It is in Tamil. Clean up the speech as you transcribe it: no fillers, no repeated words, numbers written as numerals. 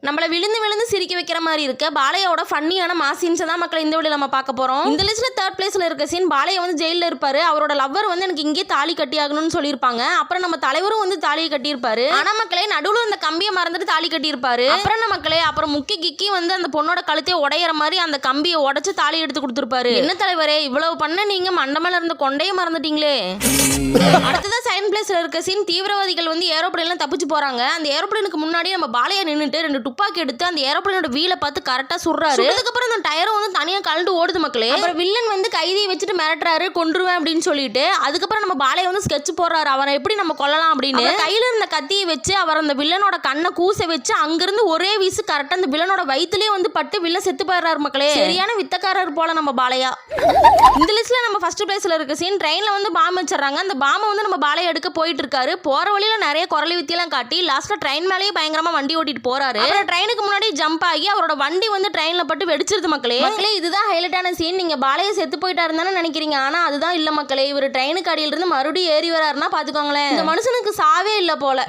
நம்மள விழுந்து விழுந்து சிரிக்க வைக்கிற மாதிரி இருக்க பாலையோட ஃபன்னியான மாசீன்ஸ் தான் மக்களை இந்த வீடியோல நம்ம பார்க்க போறோம். இந்த லிஸ்ட்ல 3rd பிளேஸ்ல இருக்க சீன் பாலைய வந்து ஜெயில இருப்பாரு. அவரோட லவ்வர் வந்து எனக்கு இங்கே தாலி கட்டி ஆகணும்னு சொல்லியிருப்பாங்க. அப்புறம் நம்ம தலைவரும் வந்து தாலியை கட்டியிருப்பாரு. ஆனா மக்களே நடுவுல அந்த கம்பியை மறந்துட்டு தாலி கட்டியிருப்பாரு. அப்புறம் மக்களே அப்புறம் முக்கி கிக்கி வந்து அந்த பொண்ணோட கழுத்தையே உடையிற மாதிரி அந்த கம்பியை உடைச்சு தாலி எடுத்து கொடுத்துருப்பாரு. என்ன தலைவரே இவ்வளவு பண்ண நீங்க மண்டமேல இருந்த கொண்டையே மறந்துட்டீங்களே. அடுத்ததான் 2nd பிளேஸ்ல இருக்க சீன் தீவிரவாதிகள் வந்து ஏரோப்ளேன்ல தப்பிச்சு போறாங்க. அந்த ஏரோப்ளேனுக்கு முன்னாடி நம்ம பாலையா நின்னுட்டு 2 துப்பாக்கி எடுத்து அந்த ஏரோப்ளேனோட வீலை பார்த்து கரெக்டா சுடுறாரு. அதுக்கப்புறம் அந்த டயரும் வந்து தனியா கழண்டு ஓடுது மக்களே. அப்புறம் வில்லன் வந்து கைதியை வச்சுட்டு மிரட்டுறாரு கொன்றுவேன் அப்படின்னு சொல்லிட்டு. அதுக்கப்புறம் நம்ம பாலையை வந்து ஸ்கெட்ச் போடுறாரு அவரை எப்படி நம்ம கொல்லலாம் அப்படின்னு. கையில இருந்த கத்தியை வச்சு அவர் அந்த வில்லனோட கண்ணை கூச வச்சு அங்கிருந்து ஒரே வீசு கரெக்டா அந்த வில்லனோட வயிற்றுலயே வந்து பட்டு வில்லன் செத்து போயிடுறாரு மக்களே. சரியான வித்தக்காரர் போல நம்ம பாலையா. இந்த லிஸ்ட்ல நம்ம 1st பிளேஸ்ல இருக்க சீன் ட்ரெயின்ல வந்து பாம் வச்சிடறாங்க. அந்த பாம்பை வந்து நம்ம பாலையை எடுக்க போயிட்டு இருக்காரு. போற வழியில நிறைய குரலி வித்தியெல்லாம் காட்டி லாஸ்ட்ல ட்ரெயின் மேலேயே பயங்கரமா வண்டி ஓட்டிட்டு போறாரு. ட்ரெயினுக்கு முன்னாடி ஜம்ப் ஆகி அவரோட வண்டி வந்து ட்ரெயின்ல பட்டு வெடிச்சிருது மக்களே. இதுதான் ஹைலைட்டான சீன். நீங்க பாலையை செத்து போயிட்டாருன்னு நினைக்கிறீங்க, ஆனா அதுதான் இல்ல மக்களே. இவர் ட்ரெயினுக்கு அடியில இருந்து மறுபடியும் ஏறி வராருன்னா பாத்துக்கோங்களேன். இந்த மனுஷனுக்கு சாவே இல்ல போல.